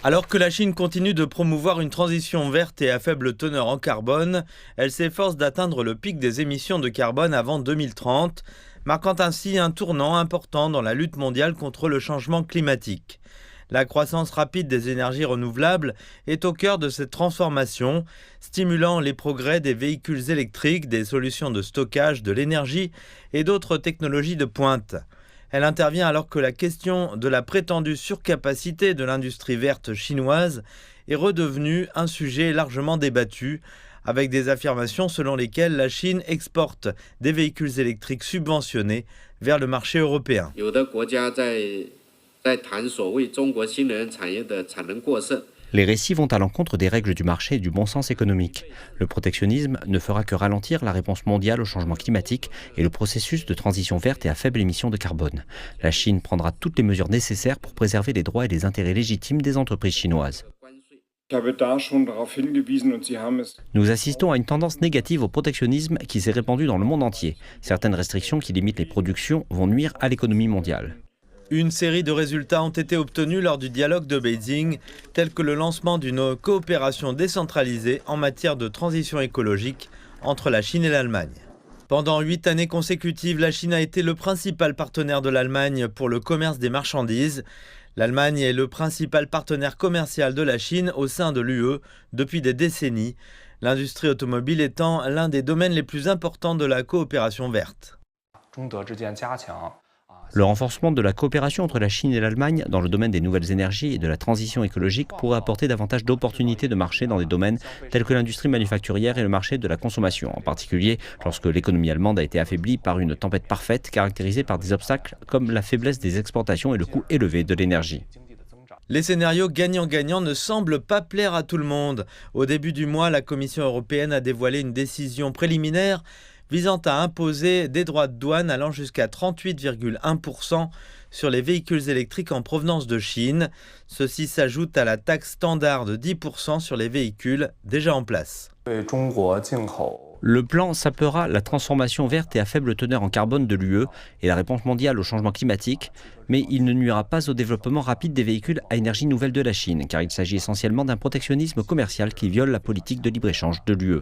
Alors que la Chine continue de promouvoir une transition verte et à faible teneur en carbone, elle s'efforce d'atteindre le pic des émissions de carbone avant 2030, marquant ainsi un tournant important dans la lutte mondiale contre le changement climatique. La croissance rapide des énergies renouvelables est au cœur de cette transformation, stimulant les progrès des véhicules électriques, des solutions de stockage de l'énergie et d'autres technologies de pointe. Elle intervient alors que la question de la prétendue surcapacité de l'industrie verte chinoise est redevenue un sujet largement débattu, avec des affirmations selon lesquelles la Chine exporte des véhicules électriques subventionnés vers le marché européen. Les récits vont à l'encontre des règles du marché et du bon sens économique. Le protectionnisme ne fera que ralentir la réponse mondiale au changement climatique et le processus de transition verte et à faible émission de carbone. La Chine prendra toutes les mesures nécessaires pour préserver les droits et les intérêts légitimes des entreprises chinoises. Nous assistons à une tendance négative au protectionnisme qui s'est répandue dans le monde entier. Certaines restrictions qui limitent les productions vont nuire à l'économie mondiale. Une série de résultats ont été obtenus lors du dialogue de Beijing, tels que le lancement d'une coopération décentralisée en matière de transition écologique entre la Chine et l'Allemagne. Pendant 8 années consécutives, la Chine a été le principal partenaire de l'Allemagne pour le commerce des marchandises. L'Allemagne est le principal partenaire commercial de la Chine au sein de l'UE depuis des décennies, l'industrie automobile étant l'un des domaines les plus importants de la coopération verte. Le renforcement de la coopération entre la Chine et l'Allemagne dans le domaine des nouvelles énergies et de la transition écologique pourrait apporter davantage d'opportunités de marché dans des domaines tels que l'industrie manufacturière et le marché de la consommation, en particulier lorsque l'économie allemande a été affaiblie par une tempête parfaite caractérisée par des obstacles comme la faiblesse des exportations et le coût élevé de l'énergie. Les scénarios gagnant-gagnant ne semblent pas plaire à tout le monde. Au début du mois, la Commission européenne a dévoilé une décision préliminaire visant à imposer des droits de douane allant jusqu'à 38,1% sur les véhicules électriques en provenance de Chine. Ceci s'ajoute à la taxe standard de 10% sur les véhicules déjà en place. Le plan s'appellera la transformation verte et à faible teneur en carbone de l'UE et la réponse mondiale au changement climatique, mais il ne nuira pas au développement rapide des véhicules à énergie nouvelle de la Chine, car il s'agit essentiellement d'un protectionnisme commercial qui viole la politique de libre-échange de l'UE.